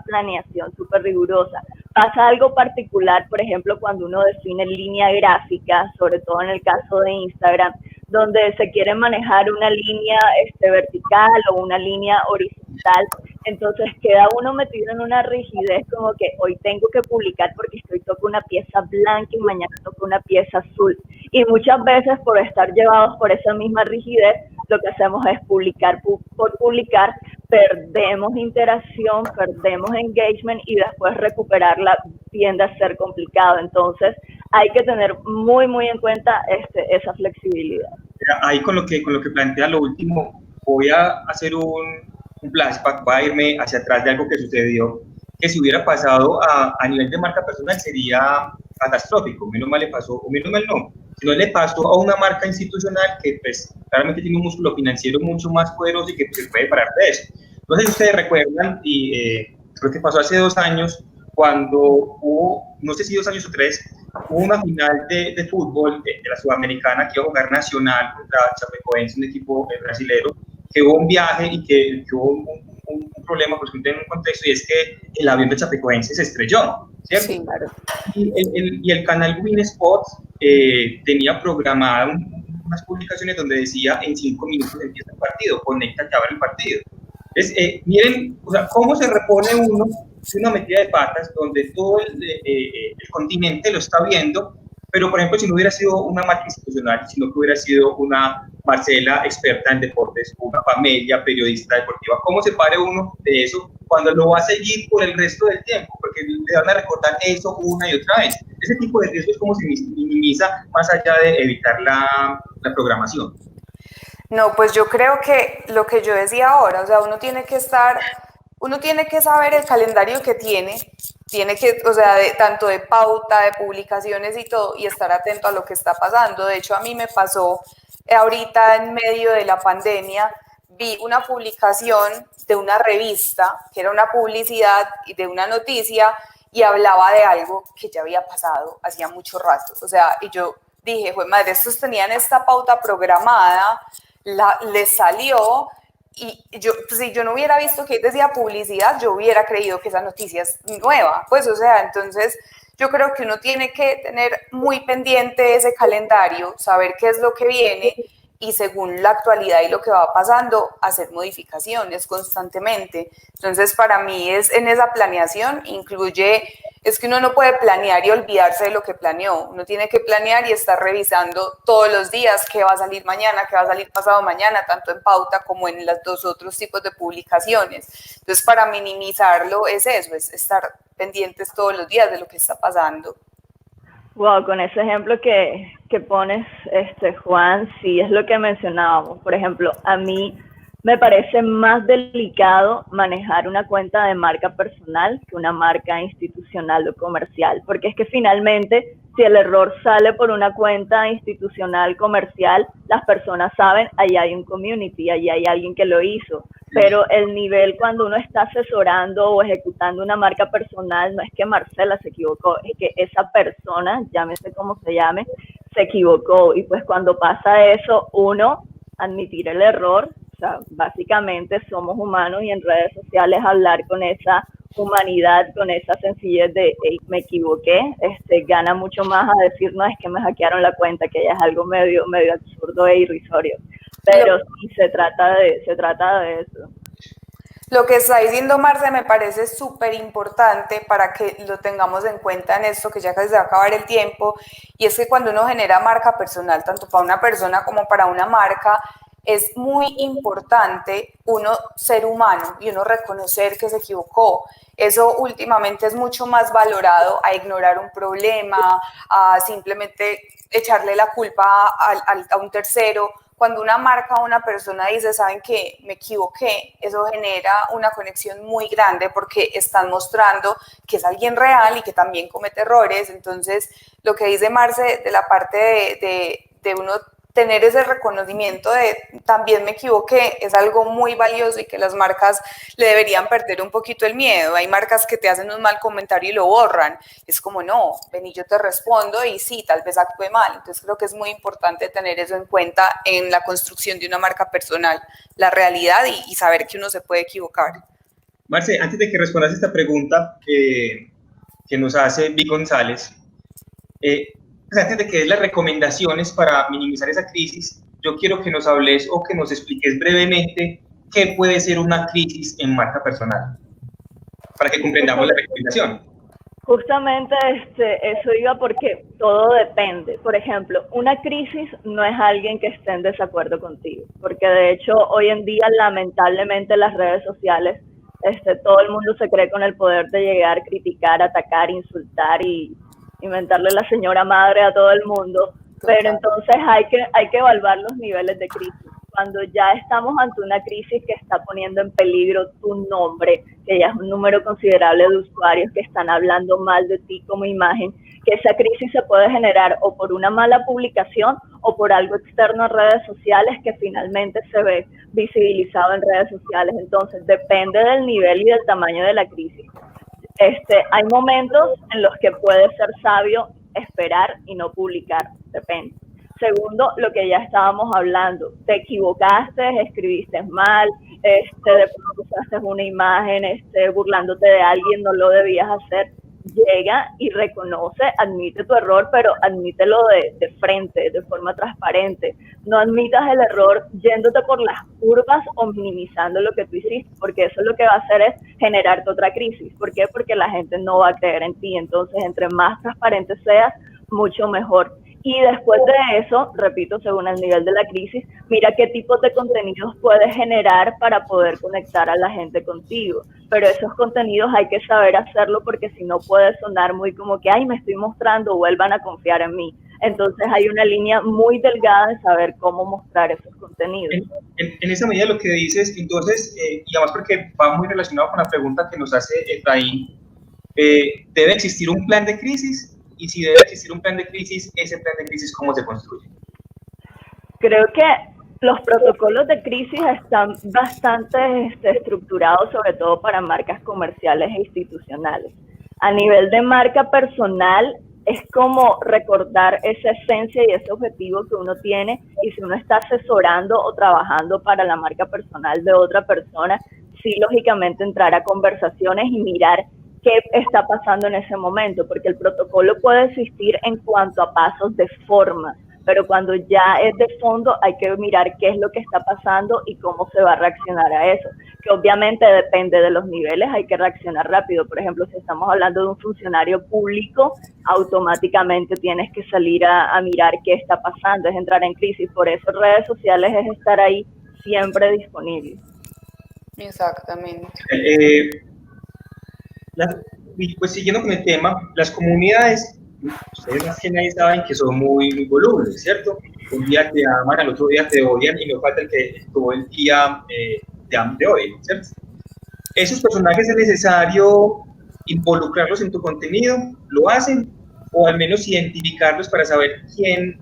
planeación súper rigurosa. Pasa algo particular, por ejemplo, cuando uno define línea gráfica, sobre todo en el caso de Instagram, donde se quiere manejar una línea vertical o una línea horizontal, entonces queda uno metido en una rigidez como que hoy tengo que publicar porque toco una pieza blanca y mañana toco una pieza azul. Y muchas veces por estar llevados por esa misma rigidez, lo que hacemos es publicar por publicar, perdemos interacción, perdemos engagement y después recuperarla tiende a ser complicado. Entonces hay que tener muy, muy en cuenta esa flexibilidad. Ahí con lo que plantea lo último, voy a hacer un flashback, voy a irme hacia atrás de algo que sucedió, que si hubiera pasado a nivel de marca personal sería catastrófico. Menos mal le pasó, o menos mal no, sino le pasó a una marca institucional que pues claramente tiene un músculo financiero mucho más poderoso y que se puede parar de eso. No sé si ustedes recuerdan, y creo que pasó hace 2 años, cuando hubo, no sé si 2 años o 3, hubo una final de fútbol de la Sudamericana que iba a jugar Nacional contra Chapecoense, un equipo brasilero, que hubo un viaje y que hubo un problema, pues en un contexto, y es que el avión de Chapecoense se estrelló, ¿cierto? Sí, claro. Y el canal Win Sports tenía programadas unas publicaciones donde decía en 5 minutos empieza el partido, conéctate a ver el partido. Entonces, miren, o sea, cómo se repone uno de una metida de patas donde todo el continente lo está viendo, pero por ejemplo, si no hubiera sido una marca institucional, sino que hubiera sido una Marcela experta en deportes, una Pamela periodista deportiva, ¿cómo se pare uno de eso cuando lo va a seguir por el resto del tiempo? Porque le van a recordar eso una y otra vez. Ese tipo de riesgos, ¿cómo se minimiza más allá de evitar la programación? No, pues yo creo que lo que yo decía ahora, o sea, uno tiene que saber el calendario que tiene que, o sea, tanto de pauta, de publicaciones y todo, y estar atento a lo que está pasando. De hecho, a mí me pasó ahorita en medio de la pandemia, vi una publicación de una revista, que era una publicidad de una noticia, y hablaba de algo que ya había pasado hacía mucho rato. O sea, y yo dije, pues madre, estos tenían esta pauta programada, les salió, y yo, pues, si yo no hubiera visto que decía publicidad, yo hubiera creído que esa noticia es nueva. Pues, o sea, entonces yo creo que uno tiene que tener muy pendiente ese calendario, saber qué es lo que viene y según la actualidad y lo que va pasando, hacer modificaciones constantemente. Entonces, para mí es en esa planeación, es que uno no puede planear y olvidarse de lo que planeó. Uno tiene que planear y estar revisando todos los días qué va a salir mañana, qué va a salir pasado mañana, tanto en pauta como en los 2 otros tipos de publicaciones. Entonces, para minimizarlo es eso, es estar pendientes todos los días de lo que está pasando. Wow, con ese ejemplo que pones, Juan, sí es lo que mencionábamos. Por ejemplo, a mí me parece más delicado manejar una cuenta de marca personal que una marca institucional o comercial, porque es que finalmente, si el error sale por una cuenta institucional comercial, las personas saben, ahí hay un community, ahí hay alguien que lo hizo, pero el nivel cuando uno está asesorando o ejecutando una marca personal, no es que Marcela se equivocó, es que esa persona, llámese como se llame, se equivocó, y pues cuando pasa eso, uno, admitir el error. O sea, básicamente somos humanos y en redes sociales hablar con esa humanidad, con esa sencillez de hey, me equivoqué, gana mucho más a decir no, es que me hackearon la cuenta, que ya es algo medio absurdo e irrisorio. Pero sí se trata de eso. Lo que está diciendo Marce me parece súper importante para que lo tengamos en cuenta en esto, que ya casi se va a acabar el tiempo, y es que cuando uno genera marca personal, tanto para una persona como para una marca, es muy importante uno ser humano y uno reconocer que se equivocó. Eso últimamente es mucho más valorado a ignorar un problema, a simplemente echarle la culpa a un tercero. Cuando una marca o una persona dice, ¿saben qué? Me equivoqué, eso genera una conexión muy grande porque están mostrando que es alguien real y que también comete errores. Entonces, lo que dice Marce de la parte de uno tener ese reconocimiento de también me equivoqué es algo muy valioso y que las marcas le deberían perder un poquito el miedo. Hay marcas que te hacen un mal comentario y lo borran. Es como, no, ven y yo te respondo y sí, tal vez actúe mal. Entonces creo que es muy importante tener eso en cuenta en la construcción de una marca personal, la realidad y saber que uno se puede equivocar. Marce, antes de que respondas esta pregunta que nos hace Vic González, antes de que des las recomendaciones para minimizar esa crisis, yo quiero que nos hables o que nos expliques brevemente qué puede ser una crisis en marca personal, para que comprendamos la recomendación. Justamente eso iba porque todo depende. Por ejemplo, una crisis no es alguien que esté en desacuerdo contigo, porque de hecho hoy en día lamentablemente las redes sociales, todo el mundo se cree con el poder de llegar, criticar, atacar, insultar y inventarle la señora madre a todo el mundo, pero entonces hay que evaluar los niveles de crisis. cuando ya estamos ante una crisis que está poniendo en peligro tu nombre, que ya es un número considerable de usuarios que están hablando mal de ti como imagen, que esa crisis se puede generar o por una mala publicación o por algo externo en redes sociales que finalmente se ve visibilizado en redes sociales. Entonces, depende del nivel y del tamaño de la crisis. Hay momentos en los que puede ser sabio esperar y no publicar, depende. Segundo, lo que ya estábamos hablando, te equivocaste, escribiste mal, de pronto usaste una imagen, burlándote de alguien, no lo debías hacer. Llega y reconoce, admite tu error, pero admítelo de frente, de forma transparente. No admitas el error yéndote por las curvas o minimizando lo que tú hiciste, porque eso lo que va a hacer es generarte otra crisis. ¿Por qué? Porque la gente no va a creer en ti. Entonces, entre más transparente seas, mucho mejor. Y después de eso, repito, según el nivel de la crisis, mira qué tipos de contenidos puedes generar para poder conectar a la gente contigo. Pero esos contenidos hay que saber hacerlo porque si no puede sonar muy como que, ay, me estoy mostrando, vuelvan a confiar en mí. Entonces hay una línea muy delgada de saber cómo mostrar esos contenidos. En esa medida lo que dices, entonces, y además porque va muy relacionado con la pregunta que nos hace Efraín, ¿debe existir un plan de crisis? Y si debe existir un plan de crisis, ese plan de crisis, ¿cómo se construye? Creo que los protocolos de crisis están bastante estructurados, sobre todo para marcas comerciales e institucionales. A nivel de marca personal, es como recordar esa esencia y ese objetivo que uno tiene, y si uno está asesorando o trabajando para la marca personal de otra persona, sí, lógicamente entrar a conversaciones y mirar qué está pasando en ese momento, porque el protocolo puede existir en cuanto a pasos de forma, pero cuando ya es de fondo hay que mirar qué es lo que está pasando y cómo se va a reaccionar a eso, que obviamente depende de los niveles, hay que reaccionar rápido. Por ejemplo, si estamos hablando de un funcionario público, automáticamente tienes que salir a mirar qué está pasando, es entrar en crisis. Por eso redes sociales es estar ahí siempre disponible. Exactamente. Pues siguiendo con el tema, las comunidades, ustedes más que nadie saben que son muy volubles, ¿cierto? Un día te aman, al otro día te odian y no falta el que todo el día te odia, ¿cierto? ¿Esos personajes es necesario involucrarlos en tu contenido? ¿Lo hacen? O al menos identificarlos para saber quién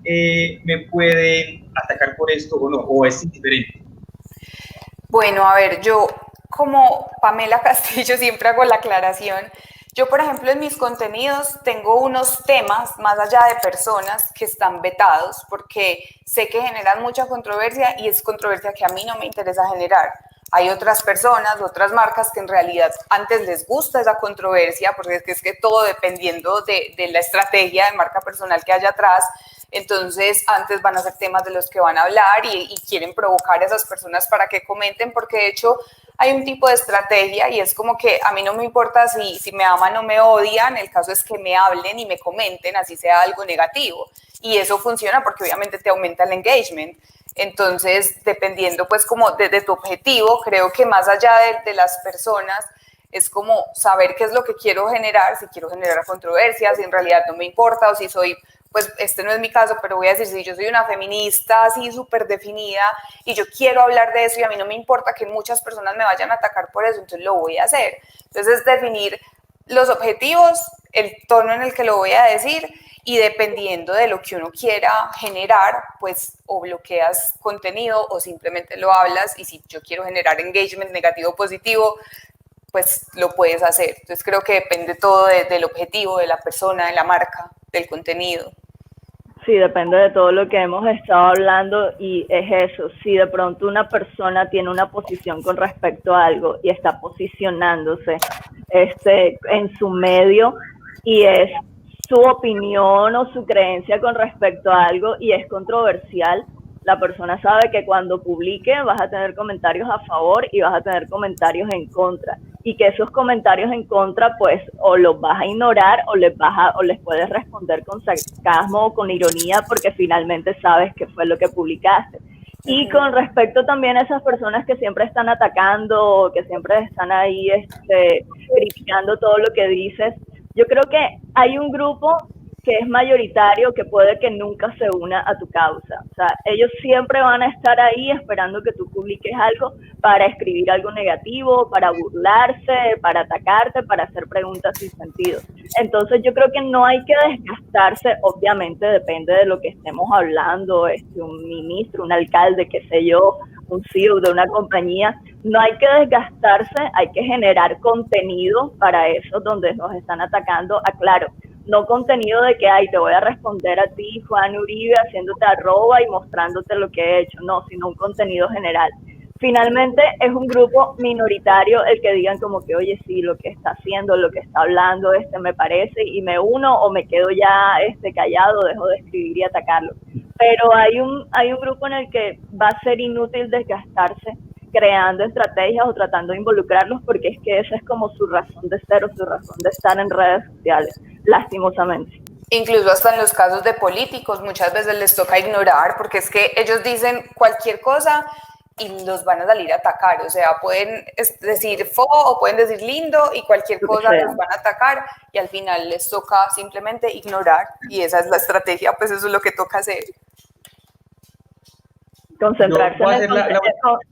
me puede atacar por esto o no, o es indiferente. Bueno, a ver, yo como Pamela Castillo siempre hago la aclaración. Yo, por ejemplo, en mis contenidos tengo unos temas, más allá de personas, que están vetados porque sé que generan mucha controversia y es controversia que a mí no me interesa generar. Hay otras personas, otras marcas que en realidad antes les gusta esa controversia, porque es que todo dependiendo de la estrategia de marca personal que haya atrás, entonces antes van a ser temas de los que van a hablar y quieren provocar a esas personas para que comenten, porque de hecho hay un tipo de estrategia y es como que a mí no me importa si me aman o me odian, el caso es que me hablen y me comenten, así sea algo negativo. Y eso funciona porque obviamente te aumenta el engagement. Entonces, dependiendo pues como de tu objetivo, creo que más allá de las personas, es como saber qué es lo que quiero generar, si quiero generar controversias, si en realidad no me importa o si soy, pues este no es mi caso, pero voy a decir, si yo soy una feminista así súper definida y yo quiero hablar de eso y a mí no me importa que muchas personas me vayan a atacar por eso, entonces lo voy a hacer. Entonces es definir los objetivos, el tono en el que lo voy a decir y dependiendo de lo que uno quiera generar, pues o bloqueas contenido o simplemente lo hablas y si yo quiero generar engagement negativo o positivo, pues lo puedes hacer. Entonces creo que depende todo del objetivo, de la persona, de la marca, del contenido. Sí, depende de todo lo que hemos estado hablando y es eso, si de pronto una persona tiene una posición con respecto a algo y está posicionándose en su medio y es su opinión o su creencia con respecto a algo y es controversial, la persona sabe que cuando publique vas a tener comentarios a favor y vas a tener comentarios en contra y que esos comentarios en contra pues o los vas a ignorar o les puedes responder con sarcasmo o con ironía porque finalmente sabes qué fue lo que publicaste. Y con respecto también a esas personas que siempre están atacando, que siempre están ahí criticando todo lo que dices, yo creo que hay un grupo que es mayoritario, que puede que nunca se una a tu causa. O sea, ellos siempre van a estar ahí esperando que tú publiques algo para escribir algo negativo, para burlarse, para atacarte, para hacer preguntas sin sentido. Entonces yo creo que no hay que desgastarse, obviamente depende de lo que estemos hablando, un ministro, un alcalde, qué sé yo, un CEO de una compañía, no hay que desgastarse, hay que generar contenido para eso donde nos están atacando, aclaro, no contenido de que, ay, te voy a responder a ti, Juan Uribe, haciéndote arroba y mostrándote lo que he hecho, no, sino un contenido general. Finalmente es un grupo minoritario el que digan como que, oye, sí, lo que está haciendo, lo que está hablando, me parece, y me uno o me quedo ya callado, dejo de escribir y atacarlo. Pero hay un grupo en el que va a ser inútil desgastarse creando estrategias o tratando de involucrarlos, porque es que esa es como su razón de ser o su razón de estar en redes sociales, lastimosamente. Incluso hasta en los casos de políticos muchas veces les toca ignorar, porque es que ellos dicen cualquier cosa y los van a salir a atacar, o sea, pueden decir fo o pueden decir lindo y cualquier cosa los van a atacar y al final les toca simplemente ignorar, y esa es la estrategia, pues eso es lo que toca hacer. Concentrarse,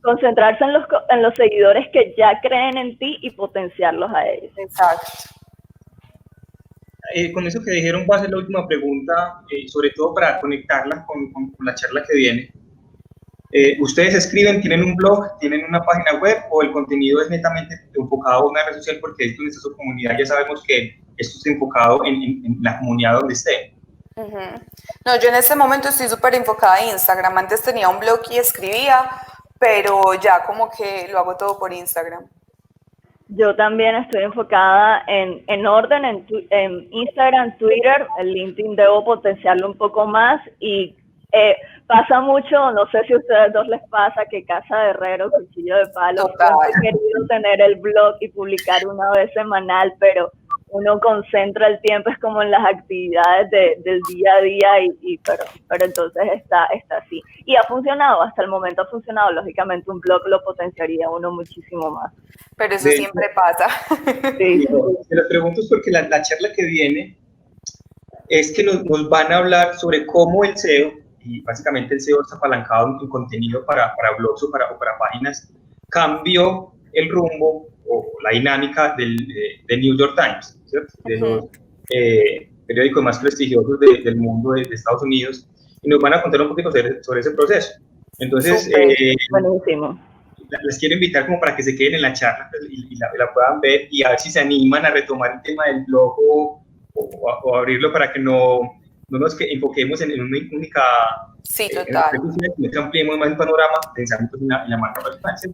concentrarse en los seguidores que ya creen en ti y potenciarlos a ellos. Exacto. Con eso que dijeron, voy a hacer la última pregunta, sobre todo para conectarla con la charla que viene. ¿Ustedes escriben, tienen un blog, tienen una página web, o el contenido es netamente enfocado a una red social? Porque esto en su comunidad ya sabemos que esto es enfocado en la comunidad donde esté. No, yo en este momento estoy súper enfocada en Instagram. Antes tenía un blog y escribía, pero ya como que lo hago todo por Instagram. Yo también estoy enfocada en orden, en Instagram, Twitter, el LinkedIn debo potenciarlo un poco más, y pasa mucho, no sé si a ustedes dos les pasa, que casa de herrero, cuchillo de palo. He querido tener el blog y publicar una vez semanal, pero uno concentra el tiempo, es como en las actividades del día a día, pero entonces está así. Y ha funcionado, hasta el momento ha funcionado. Lógicamente un blog lo potenciaría uno muchísimo más. Pero eso siempre pasa. Sí. Se lo pregunto porque la charla que viene es que nos van a hablar sobre cómo el SEO, y básicamente el SEO está apalancado en contenido para blogs o para páginas, cambió el rumbo o la dinámica del New York Times, ¿cierto? De los periódicos más prestigiosos del mundo, de Estados Unidos, y nos van a contar un poquito sobre ese proceso. Entonces, buenísimo. Les quiero invitar como para que se queden en la charla y la puedan ver, y a ver si se animan a retomar el tema del blog o abrirlo para que no nos enfoquemos en una única... Sí, total. Que ampliemos más el panorama pensando en la marca personal, ¿sí?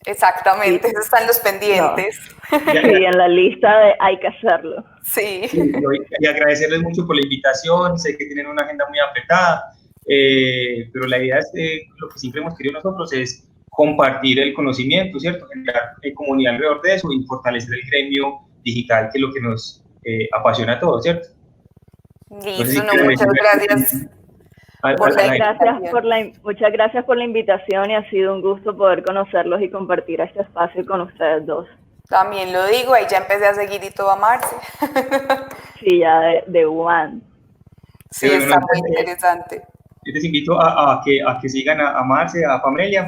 Exactamente, esos están los pendientes. No. Sí, en la lista de hay que hacerlo. Sí. Y agradecerles mucho por la invitación. Sé que tienen una agenda muy apretada, pero la idea es lo que siempre hemos querido nosotros es compartir el conocimiento, ¿cierto? Generar comunidad alrededor de eso y fortalecer el gremio digital, que es lo que nos apasiona a todos, ¿cierto? Listo, muchas gracias. Muchas gracias por la invitación, y ha sido un gusto poder conocerlos y compartir este espacio con ustedes dos. También lo digo, ahí ya empecé a seguir y todo a Marce. Sí, ya de one. Sí, está muy interesante. Yo les invito a que sigan a Marce, a Pamelia.